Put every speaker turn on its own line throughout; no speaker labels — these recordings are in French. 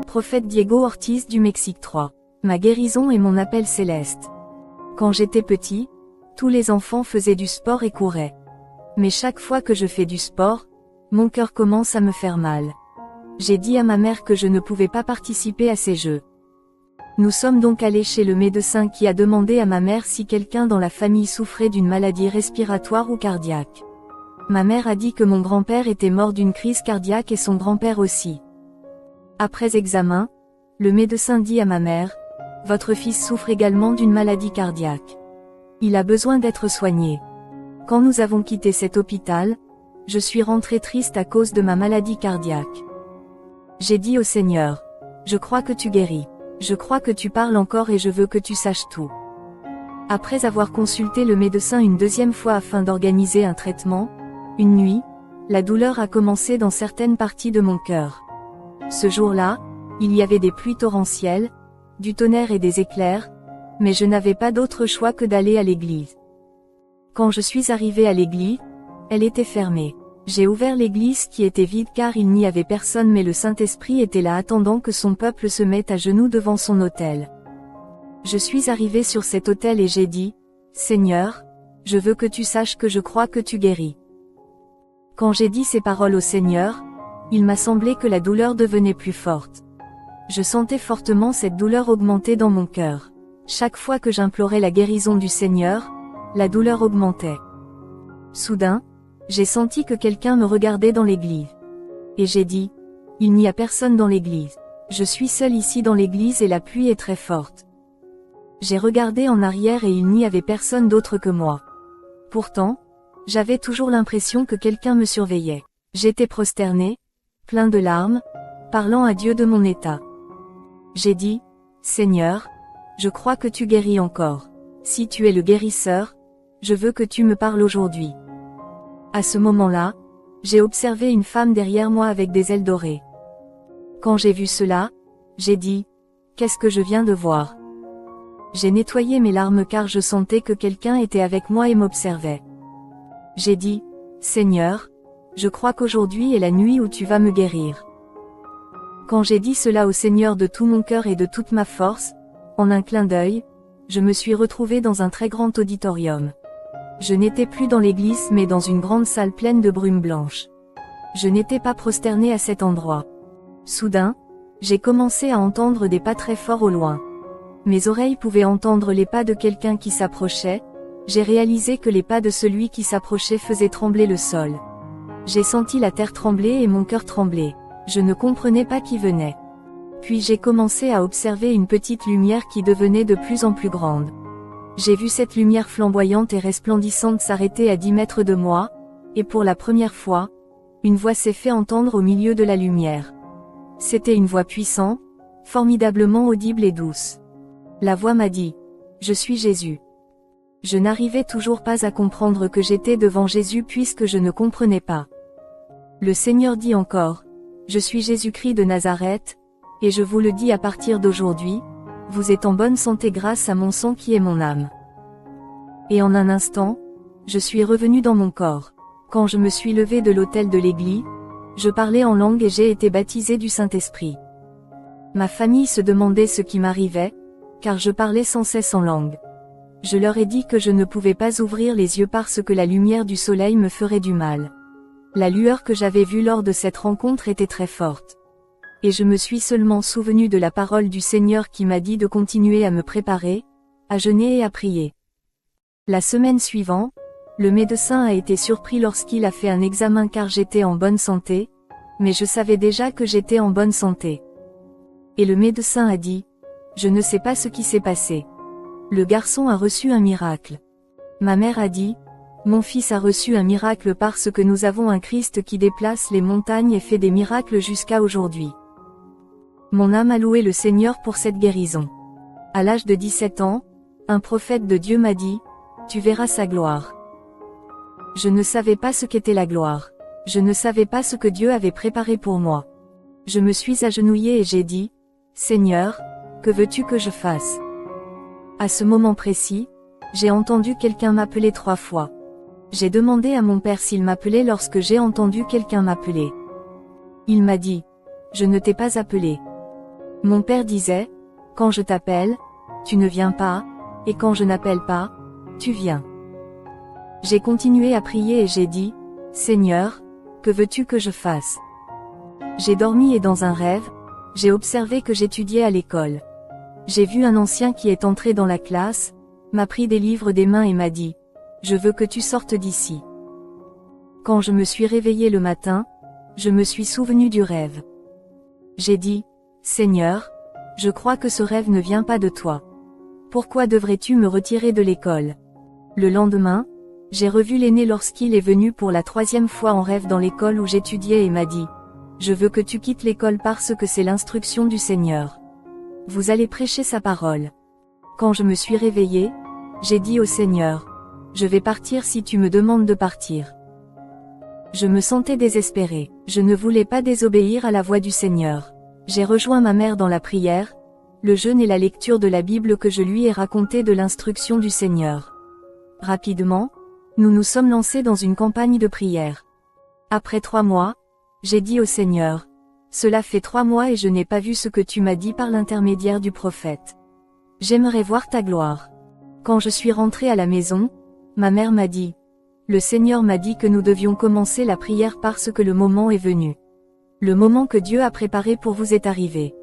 prophète Diego Ortiz du Mexique 3. Ma guérison et mon appel céleste. Quand j'étais petit, tous les enfants faisaient du sport et couraient. Mais chaque fois que je fais du sport, mon cœur commence à me faire mal. J'ai dit à ma mère que je ne pouvais pas participer à ces jeux. Nous sommes donc allés chez le médecin qui a demandé à ma mère si quelqu'un dans la famille souffrait d'une maladie respiratoire ou cardiaque. Ma mère a dit que mon grand-père était mort d'une crise cardiaque et son grand-père aussi. Après examen, le médecin dit à ma mère, « Votre fils souffre également d'une maladie cardiaque. Il a besoin d'être soigné. » Quand nous avons quitté cet hôpital, je suis rentrée triste à cause de ma maladie cardiaque. J'ai dit au Seigneur, « Je crois que tu guéris. Je crois que tu parles encore et je veux que tu saches tout. » Après avoir consulté le médecin une deuxième fois afin d'organiser un traitement, une nuit, la douleur a commencé dans certaines parties de mon cœur. Ce jour-là, il y avait des pluies torrentielles, du tonnerre et des éclairs, mais je n'avais pas d'autre choix que d'aller à l'église. Quand je suis arrivée à l'église, elle était fermée. J'ai ouvert l'église qui était vide car il n'y avait personne mais le Saint-Esprit était là attendant que son peuple se mette à genoux devant son autel. Je suis arrivée sur cet autel et j'ai dit, « Seigneur, je veux que tu saches que je crois que tu guéris. » Quand j'ai dit ces paroles au Seigneur, il m'a semblé que la douleur devenait plus forte. Je sentais fortement cette douleur augmenter dans mon cœur. Chaque fois que j'implorais la guérison du Seigneur, la douleur augmentait. Soudain, j'ai senti que quelqu'un me regardait dans l'église. Et j'ai dit, « Il n'y a personne dans l'église. Je suis seule ici dans l'église et la pluie est très forte. » J'ai regardé en arrière et il n'y avait personne d'autre que moi. Pourtant, j'avais toujours l'impression que quelqu'un me surveillait. J'étais prosternée, plein de larmes, parlant à Dieu de mon état. J'ai dit, « Seigneur, je crois que tu guéris encore. Si tu es le guérisseur, je veux que tu me parles aujourd'hui. » À ce moment-là, j'ai observé une femme derrière moi avec des ailes dorées. Quand j'ai vu cela, j'ai dit, « Qu'est-ce que je viens de voir ?» J'ai nettoyé mes larmes car je sentais que quelqu'un était avec moi et m'observait. J'ai dit, « Seigneur, je crois qu'aujourd'hui est la nuit où tu vas me guérir. » Quand j'ai dit cela au Seigneur de tout mon cœur et de toute ma force, en un clin d'œil, je me suis retrouvée dans un très grand auditorium. Je n'étais plus dans l'église mais dans une grande salle pleine de brume blanche. Je n'étais pas prosternée à cet endroit. Soudain, j'ai commencé à entendre des pas très forts au loin. Mes oreilles pouvaient entendre les pas de quelqu'un qui s'approchait. J'ai réalisé que les pas de celui qui s'approchait faisaient trembler le sol. J'ai senti la terre trembler et mon cœur trembler. Je ne comprenais pas qui venait. Puis j'ai commencé à observer une petite lumière qui devenait de plus en plus grande. J'ai vu cette lumière flamboyante et resplendissante s'arrêter à 10 mètres de moi, et pour la première fois, une voix s'est fait entendre au milieu de la lumière. C'était une voix puissante, formidablement audible et douce. La voix m'a dit, « Je suis Jésus. » Je n'arrivais toujours pas à comprendre que j'étais devant Jésus puisque je ne comprenais pas. Le Seigneur dit encore, « Je suis Jésus-Christ de Nazareth, et je vous le dis à partir d'aujourd'hui, vous êtes en bonne santé grâce à mon sang qui est mon âme. » Et en un instant, je suis revenu dans mon corps. Quand je me suis levé de l'autel de l'église, je parlais en langue et j'ai été baptisé du Saint-Esprit. Ma famille se demandait ce qui m'arrivait, car je parlais sans cesse en langue. Je leur ai dit que je ne pouvais pas ouvrir les yeux parce que la lumière du soleil me ferait du mal. La lueur que j'avais vue lors de cette rencontre était très forte. Et je me suis seulement souvenu de la parole du Seigneur qui m'a dit de continuer à me préparer, à jeûner et à prier. La semaine suivante, le médecin a été surpris lorsqu'il a fait un examen car j'étais en bonne santé, mais je savais déjà que j'étais en bonne santé. Et le médecin a dit, « Je ne sais pas ce qui s'est passé. Le garçon a reçu un miracle. » Ma mère a dit, « Mon fils a reçu un miracle parce que nous avons un Christ qui déplace les montagnes et fait des miracles jusqu'à aujourd'hui. » Mon âme a loué le Seigneur pour cette guérison. À l'âge de 17 ans, un prophète de Dieu m'a dit, « Tu verras sa gloire. » Je ne savais pas ce qu'était la gloire. Je ne savais pas ce que Dieu avait préparé pour moi. Je me suis agenouillée et j'ai dit, « Seigneur, que veux-tu que je fasse ?» À ce moment précis, j'ai entendu quelqu'un m'appeler 3 fois. J'ai demandé à mon père s'il m'appelait lorsque j'ai entendu quelqu'un m'appeler. Il m'a dit, « Je ne t'ai pas appelé. » Mon père disait, quand je t'appelle, tu ne viens pas, et quand je n'appelle pas, tu viens. J'ai continué à prier et j'ai dit, Seigneur, que veux-tu que je fasse? J'ai dormi et dans un rêve, j'ai observé que j'étudiais à l'école. J'ai vu un ancien qui est entré dans la classe, m'a pris des livres des mains et m'a dit, je veux que tu sortes d'ici. Quand je me suis réveillé le matin, je me suis souvenu du rêve. J'ai dit, Seigneur, je crois que ce rêve ne vient pas de toi. Pourquoi devrais-tu me retirer de l'école? Le lendemain, j'ai revu l'aîné lorsqu'il est venu pour la 3e fois en rêve dans l'école où j'étudiais et m'a dit, je veux que tu quittes l'école parce que c'est l'instruction du Seigneur. Vous allez prêcher sa parole. Quand je me suis réveillé, j'ai dit au Seigneur, je vais partir si tu me demandes de partir. Je me sentais désespéré, je ne voulais pas désobéir à la voix du Seigneur. J'ai rejoint ma mère dans la prière, le jeûne et la lecture de la Bible que je lui ai raconté de l'instruction du Seigneur. Rapidement, nous nous sommes lancés dans une campagne de prière. Après 3 mois, j'ai dit au Seigneur, cela fait 3 mois et je n'ai pas vu ce que tu m'as dit par l'intermédiaire du prophète. J'aimerais voir ta gloire. Quand je suis rentré à la maison, ma mère m'a dit, le Seigneur m'a dit que nous devions commencer la prière parce que le moment est venu. Le moment que Dieu a préparé pour vous est arrivé.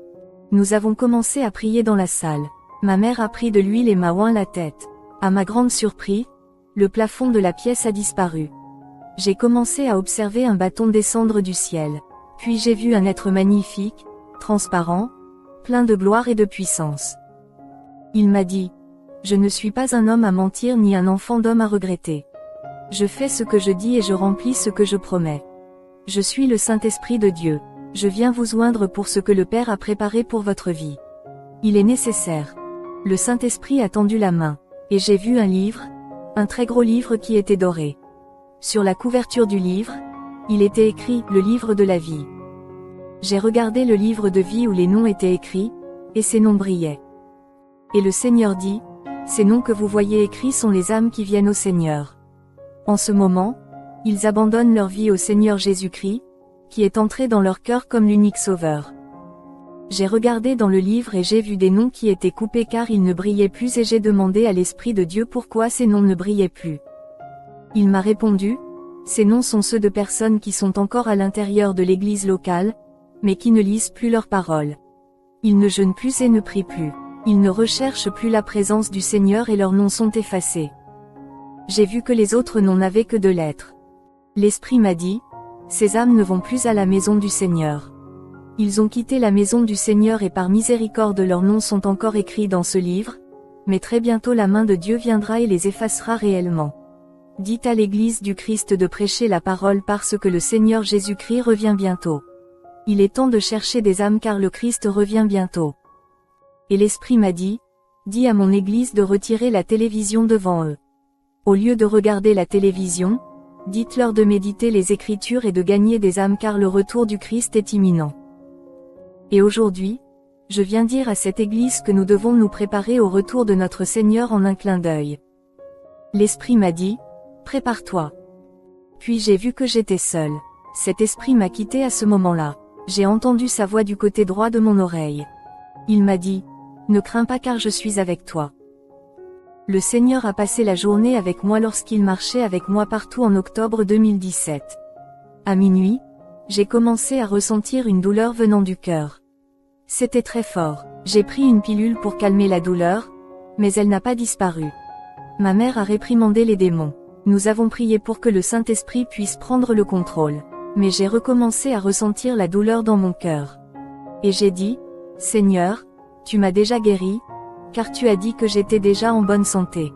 Nous avons commencé à prier dans la salle. Ma mère a pris de l'huile et m'a oint la tête. À ma grande surprise, le plafond de la pièce a disparu. J'ai commencé à observer un bâton descendre du ciel. Puis j'ai vu un être magnifique, transparent, plein de gloire et de puissance. Il m'a dit, je ne suis pas un homme à mentir ni un enfant d'homme à regretter. Je fais ce que je dis et je remplis ce que je promets. Je suis le Saint-Esprit de Dieu. Je viens vous oindre pour ce que le Père a préparé pour votre vie. Il est nécessaire. Le Saint-Esprit a tendu la main. Et j'ai vu un livre, un très gros livre qui était doré. Sur la couverture du livre, il était écrit « Le livre de la vie ». J'ai regardé le livre de vie où les noms étaient écrits, et ces noms brillaient. Et le Seigneur dit, ces noms que vous voyez écrits sont les âmes qui viennent au Seigneur. En ce moment, ils abandonnent leur vie au Seigneur Jésus-Christ, qui est entré dans leur cœur comme l'unique sauveur. J'ai regardé dans le livre et j'ai vu des noms qui étaient coupés car ils ne brillaient plus et j'ai demandé à l'Esprit de Dieu pourquoi ces noms ne brillaient plus. Il m'a répondu, ces noms sont ceux de personnes qui sont encore à l'intérieur de l'église locale, mais qui ne lisent plus leurs paroles. Ils ne jeûnent plus et ne prient plus. Ils ne recherchent plus la présence du Seigneur et leurs noms sont effacés. J'ai vu que les autres noms n'avaient que 2 lettres. L'Esprit m'a dit, ces âmes ne vont plus à la maison du Seigneur. Ils ont quitté la maison du Seigneur et par miséricorde leurs noms sont encore écrits dans ce livre, mais très bientôt la main de Dieu viendra et les effacera réellement. Dites à l'Église du Christ de prêcher la parole parce que le Seigneur Jésus-Christ revient bientôt. Il est temps de chercher des âmes car le Christ revient bientôt. Et l'Esprit m'a dit, dis à mon Église de retirer la télévision devant eux. Au lieu de regarder la télévision, dites-leur de méditer les Écritures et de gagner des âmes car le retour du Christ est imminent. Et aujourd'hui, je viens dire à cette Église que nous devons nous préparer au retour de notre Seigneur en un clin d'œil. L'Esprit m'a dit, prépare-toi. Puis j'ai vu que j'étais seul. Cet esprit m'a quitté à ce moment-là. J'ai entendu sa voix du côté droit de mon oreille. Il m'a dit, ne crains pas car je suis avec toi. Le Seigneur a passé la journée avec moi lorsqu'il marchait avec moi partout en octobre 2017. À minuit, j'ai commencé à ressentir une douleur venant du cœur. C'était très fort. J'ai pris une pilule pour calmer la douleur, mais elle n'a pas disparu. Ma mère a réprimandé les démons. Nous avons prié pour que le Saint-Esprit puisse prendre le contrôle. Mais j'ai recommencé à ressentir la douleur dans mon cœur. Et j'ai dit, Seigneur, tu m'as déjà guéri, car tu as dit que j'étais déjà en bonne santé.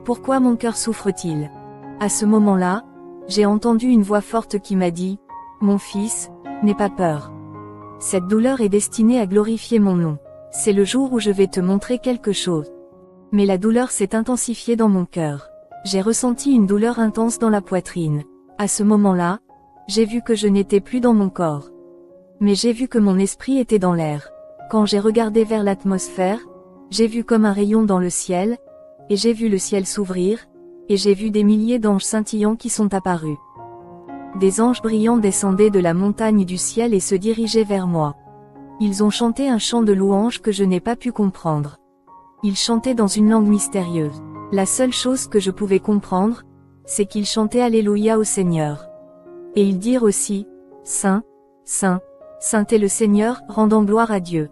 Pourquoi mon cœur souffre-t-il? À ce moment-là, j'ai entendu une voix forte qui m'a dit, mon fils, n'aie pas peur. Cette douleur est destinée à glorifier mon nom. C'est le jour où je vais te montrer quelque chose. Mais la douleur s'est intensifiée dans mon cœur. J'ai ressenti une douleur intense dans la poitrine. À ce moment-là, j'ai vu que je n'étais plus dans mon corps. Mais j'ai vu que mon esprit était dans l'air. Quand j'ai regardé vers l'atmosphère, j'ai vu comme un rayon dans le ciel, et j'ai vu le ciel s'ouvrir, et j'ai vu des milliers d'anges scintillants qui sont apparus. Des anges brillants descendaient de la montagne du ciel et se dirigeaient vers moi. Ils ont chanté un chant de louange que je n'ai pas pu comprendre. Ils chantaient dans une langue mystérieuse. La seule chose que je pouvais comprendre, c'est qu'ils chantaient Alléluia au Seigneur. Et ils dirent aussi, Saint, Saint, Saint est le Seigneur, rendant gloire à Dieu.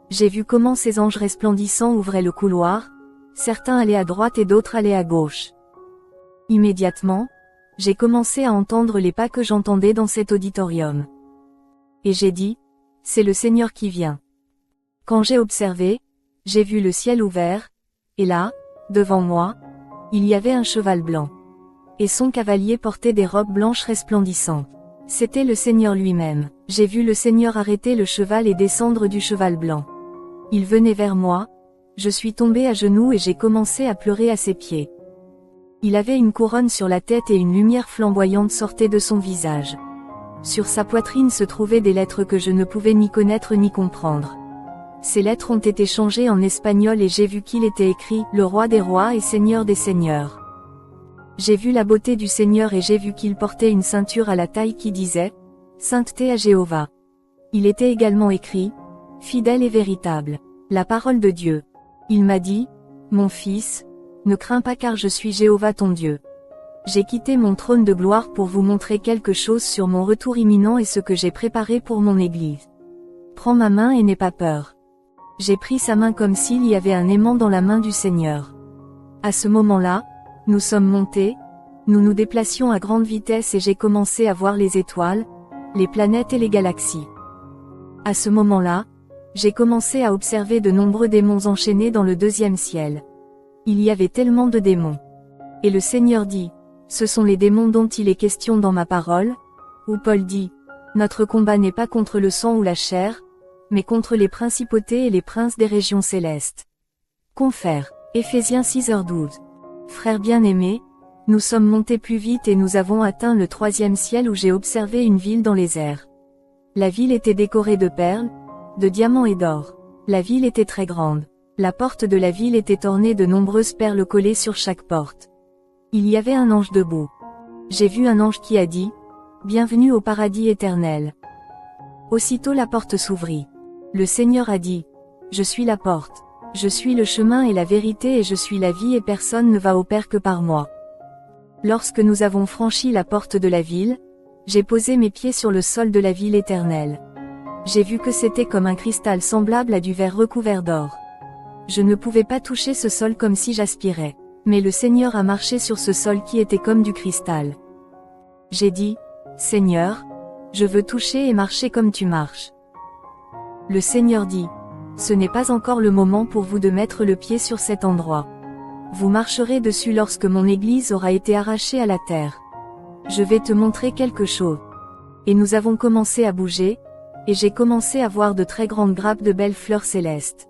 J'ai vu comment ces anges resplendissants ouvraient le couloir, certains allaient à droite et d'autres allaient à gauche. Immédiatement, j'ai commencé à entendre les pas que j'entendais dans cet auditorium. Et j'ai dit, c'est le Seigneur qui vient. Quand j'ai observé, j'ai vu le ciel ouvert, et là, devant moi, il y avait un cheval blanc. Et son cavalier portait des robes blanches resplendissantes. C'était le Seigneur lui-même. J'ai vu le Seigneur arrêter le cheval et descendre du cheval blanc. Il venait vers moi, je suis tombée à genoux et j'ai commencé à pleurer à ses pieds. Il avait une couronne sur la tête et une lumière flamboyante sortait de son visage. Sur sa poitrine se trouvaient des lettres que je ne pouvais ni connaître ni comprendre. Ces lettres ont été changées en espagnol et j'ai vu qu'il était écrit « Le roi des rois et Seigneur des seigneurs ». J'ai vu la beauté du Seigneur et j'ai vu qu'il portait une ceinture à la taille qui disait « Sainteté à Jéhovah ». Il était également écrit « Fidèle et véritable, la parole de Dieu ». Il m'a dit « Mon fils, ne crains pas car je suis Jéhovah ton Dieu. J'ai quitté mon trône de gloire pour vous montrer quelque chose sur mon retour imminent et ce que j'ai préparé pour mon Église. Prends ma main et n'aie pas peur. » J'ai pris sa main comme s'il y avait un aimant dans la main du Seigneur. À ce moment-là, nous sommes montés, nous nous déplacions à grande vitesse et j'ai commencé à voir les étoiles, les planètes et les galaxies. À ce moment-là, j'ai commencé à observer de nombreux démons enchaînés dans le deuxième ciel. Il y avait tellement de démons. Et le Seigneur dit, ce sont les démons dont il est question dans ma parole, où Paul dit, notre combat n'est pas contre le sang ou la chair, mais contre les principautés et les princes des régions célestes. Confère, Éphésiens 6h12. Frères bien-aimés, nous sommes montés plus vite et nous avons atteint le troisième ciel où j'ai observé une ville dans les airs. La ville était décorée de perles, de diamants et d'or. La ville était très grande. La porte de la ville était ornée de nombreuses perles collées sur chaque porte. Il y avait un ange debout. J'ai vu un ange qui a dit, « Bienvenue au paradis éternel ». Aussitôt la porte s'ouvrit. Le Seigneur a dit, « Je suis la porte. Je suis le chemin et la vérité et je suis la vie et personne ne va au Père que par moi. » Lorsque nous avons franchi la porte de la ville, j'ai posé mes pieds sur le sol de la ville éternelle. J'ai vu que c'était comme un cristal semblable à du verre recouvert d'or. Je ne pouvais pas toucher ce sol comme si j'aspirais. Mais le Seigneur a marché sur ce sol qui était comme du cristal. J'ai dit, « Seigneur, je veux toucher et marcher comme tu marches. » Le Seigneur dit, « Ce n'est pas encore le moment pour vous de mettre le pied sur cet endroit. Vous marcherez dessus lorsque mon Église aura été arrachée à la terre. Je vais te montrer quelque chose. » Et nous avons commencé à bouger, et j'ai commencé à voir de très grandes grappes de belles fleurs célestes.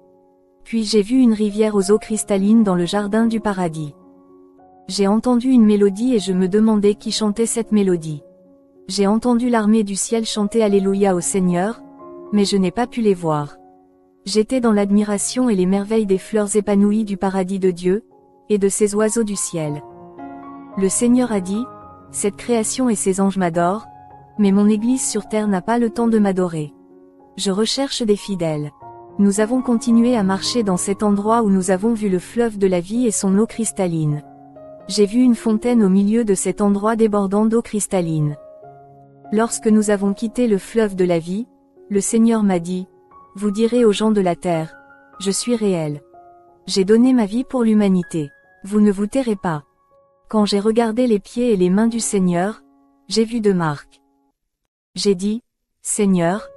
Puis j'ai vu une rivière aux eaux cristallines dans le jardin du paradis. J'ai entendu une mélodie et je me demandais qui chantait cette mélodie. J'ai entendu l'armée du ciel chanter Alléluia au Seigneur, mais je n'ai pas pu les voir. J'étais dans l'admiration et les merveilles des fleurs épanouies du paradis de Dieu, et de ces oiseaux du ciel. Le Seigneur a dit, « Cette création et ses anges m'adorent, mais mon Église sur terre n'a pas le temps de m'adorer. Je recherche des fidèles. » Nous avons continué à marcher dans cet endroit où nous avons vu le fleuve de la vie et son eau cristalline. J'ai vu une fontaine au milieu de cet endroit débordant d'eau cristalline. Lorsque nous avons quitté le fleuve de la vie, le Seigneur m'a dit, « Vous direz aux gens de la terre, je suis réel. J'ai donné ma vie pour l'humanité. Vous ne vous tairez pas. » Quand j'ai regardé les pieds et les mains du Seigneur, j'ai vu 2 marques. J'ai dit, « Seigneur,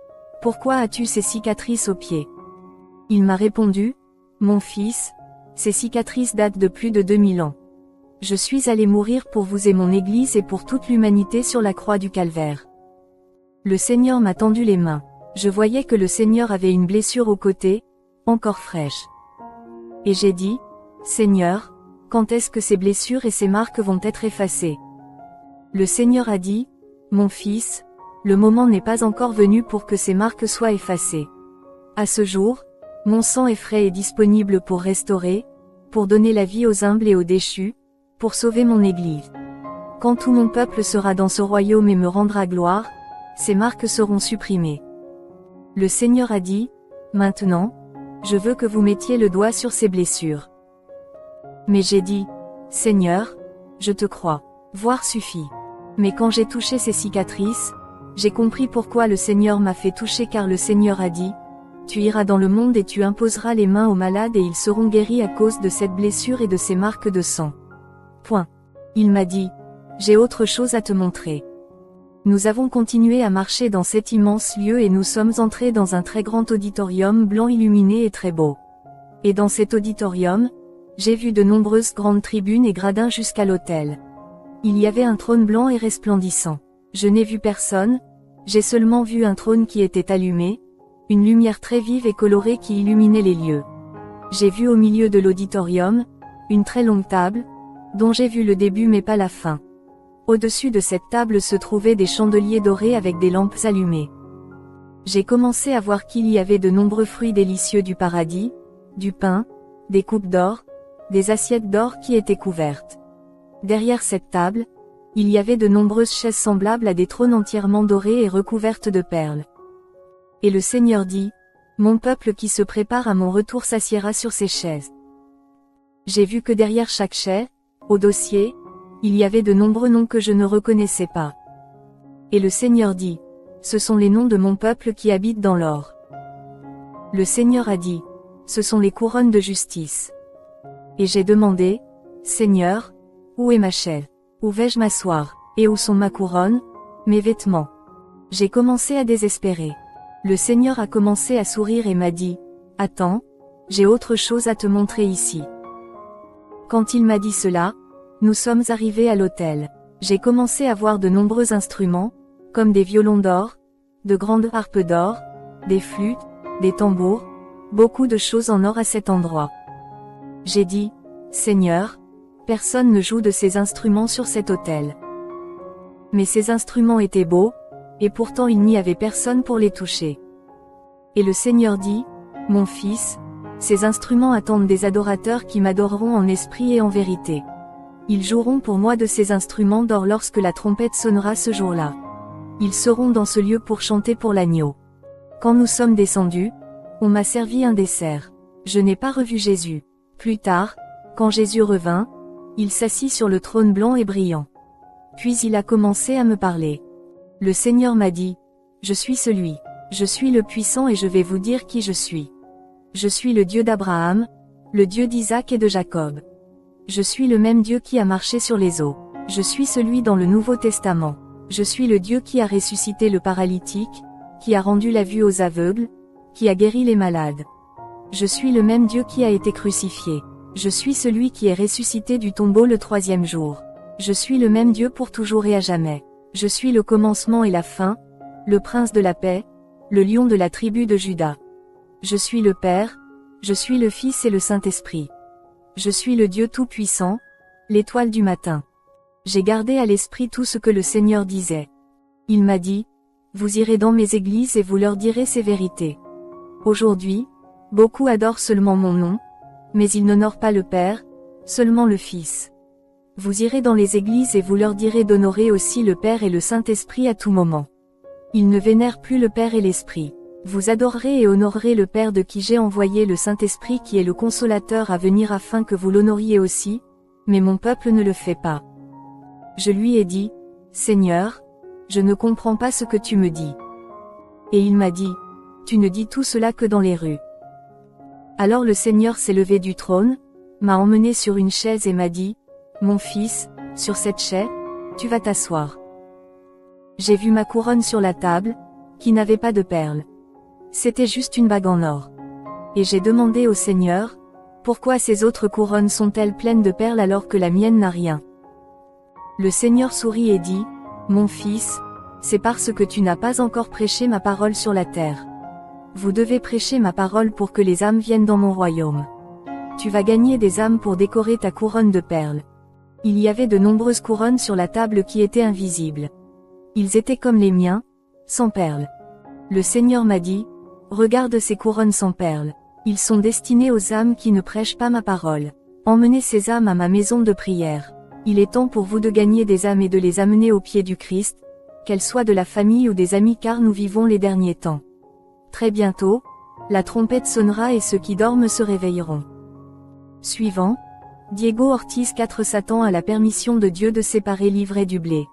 pourquoi as-tu ces cicatrices aux pieds ? » Il m'a répondu, « Mon fils, ces cicatrices datent de plus de 2000 ans. Je suis allé mourir pour vous et mon Église et pour toute l'humanité sur la croix du Calvaire. » Le Seigneur m'a tendu les mains. Je voyais que le Seigneur avait une blessure au côté, encore fraîche. Et j'ai dit, « Seigneur, quand est-ce que ces blessures et ces marques vont être effacées ? » Le Seigneur a dit, « Mon fils, le moment n'est pas encore venu pour que ces marques soient effacées. À ce jour, mon sang est frais et disponible pour restaurer, pour donner la vie aux humbles et aux déchus, pour sauver mon Église. Quand tout mon peuple sera dans ce royaume et me rendra gloire, ces marques seront supprimées. » Le Seigneur a dit, maintenant, je veux que vous mettiez le doigt sur ces blessures. Mais j'ai dit, Seigneur, je te crois, voir suffit. Mais quand j'ai touché ces cicatrices, j'ai compris pourquoi le Seigneur m'a fait toucher car le Seigneur a dit, tu iras dans le monde et tu imposeras les mains aux malades et ils seront guéris à cause de cette blessure et de ces marques de sang. Point. Il m'a dit, j'ai autre chose à te montrer. Nous avons continué à marcher dans cet immense lieu et nous sommes entrés dans un très grand auditorium blanc illuminé et très beau. Et dans cet auditorium, j'ai vu de nombreuses grandes tribunes et gradins jusqu'à l'autel. Il y avait un trône blanc et resplendissant. Je n'ai vu personne, j'ai seulement vu un trône qui était allumé, une lumière très vive et colorée qui illuminait les lieux. J'ai vu au milieu de l'auditorium, une très longue table, dont j'ai vu le début mais pas la fin. Au-dessus de cette table se trouvaient des chandeliers dorés avec des lampes allumées. J'ai commencé à voir qu'il y avait de nombreux fruits délicieux du paradis, du pain, des coupes d'or, des assiettes d'or qui étaient couvertes. Derrière cette table, il y avait de nombreuses chaises semblables à des trônes entièrement dorés et recouvertes de perles. Et le Seigneur dit, mon peuple qui se prépare à mon retour s'assiera sur ces chaises. J'ai vu que derrière chaque chaise, au dossier, il y avait de nombreux noms que je ne reconnaissais pas. Et le Seigneur dit, ce sont les noms de mon peuple qui habitent dans l'or. Le Seigneur a dit, ce sont les couronnes de justice. Et j'ai demandé, Seigneur, où est ma chaise? Où vais-je m'asseoir? Et où sont ma couronne, mes vêtements? J'ai commencé à désespérer. Le Seigneur a commencé à sourire et m'a dit, attends, j'ai autre chose à te montrer ici. Quand il m'a dit cela, nous sommes arrivés à l'autel. J'ai commencé à voir de nombreux instruments, comme des violons d'or, de grandes harpes d'or, des flûtes, des tambours, beaucoup de choses en or à cet endroit. J'ai dit, Seigneur, personne ne joue de ces instruments sur cet autel. Mais ces instruments étaient beaux, et pourtant il n'y avait personne pour les toucher. Et le Seigneur dit, mon fils, ces instruments attendent des adorateurs qui m'adoreront en esprit et en vérité. Ils joueront pour moi de ces instruments d'or lorsque la trompette sonnera ce jour-là. Ils seront dans ce lieu pour chanter pour l'agneau. Quand nous sommes descendus, on m'a servi un dessert. Je n'ai pas revu Jésus. Plus tard, quand Jésus revint, il s'assit sur le trône blanc et brillant. Puis il a commencé à me parler. Le Seigneur m'a dit, je suis celui. Je suis le puissant et je vais vous dire qui je suis. Je suis le Dieu d'Abraham, le Dieu d'Isaac et de Jacob. Je suis le même Dieu qui a marché sur les eaux. Je suis celui dans le Nouveau Testament. Je suis le Dieu qui a ressuscité le paralytique, qui a rendu la vue aux aveugles, qui a guéri les malades. Je suis le même Dieu qui a été crucifié. Je suis celui qui est ressuscité du tombeau le 3e jour. Je suis le même Dieu pour toujours et à jamais. Je suis le commencement et la fin, le prince de la paix, le lion de la tribu de Juda. Je suis le Père, je suis le Fils et le Saint-Esprit. Je suis le Dieu Tout-Puissant, l'étoile du matin. J'ai gardé à l'esprit tout ce que le Seigneur disait. Il m'a dit, vous irez dans mes églises et vous leur direz ces vérités. Aujourd'hui, beaucoup adorent seulement mon nom, mais ils n'honorent pas le Père, seulement le Fils. Vous irez dans les églises et vous leur direz d'honorer aussi le Père et le Saint-Esprit à tout moment. Ils ne vénèrent plus le Père et l'Esprit. Vous adorerez et honorerez le Père de qui j'ai envoyé le Saint-Esprit qui est le Consolateur à venir afin que vous l'honoriez aussi, mais mon peuple ne le fait pas. Je lui ai dit, Seigneur, je ne comprends pas ce que tu me dis. Et il m'a dit, tu ne dis tout cela que dans les rues. Alors le Seigneur s'est levé du trône, m'a emmené sur une chaise et m'a dit, mon fils, sur cette chaise, tu vas t'asseoir. J'ai vu ma couronne sur la table, qui n'avait pas de perles. C'était juste une bague en or. Et j'ai demandé au Seigneur, pourquoi ces autres couronnes sont-elles pleines de perles alors que la mienne n'a rien? Le Seigneur sourit et dit, mon fils, c'est parce que tu n'as pas encore prêché ma parole sur la terre. Vous devez prêcher ma parole pour que les âmes viennent dans mon royaume. Tu vas gagner des âmes pour décorer ta couronne de perles. Il y avait de nombreuses couronnes sur la table qui étaient invisibles. Ils étaient comme les miens, sans perles. Le Seigneur m'a dit, regarde ces couronnes sans perles. Ils sont destinés aux âmes qui ne prêchent pas ma parole. Emmenez ces âmes à ma maison de prière. Il est temps pour vous de gagner des âmes et de les amener aux pieds du Christ, qu'elles soient de la famille ou des amis car nous vivons les derniers temps. Très bientôt, la trompette sonnera et ceux qui dorment se réveilleront. Suivant, Diego Ortiz 4 Satan a la permission de Dieu de séparer l'ivraie du blé.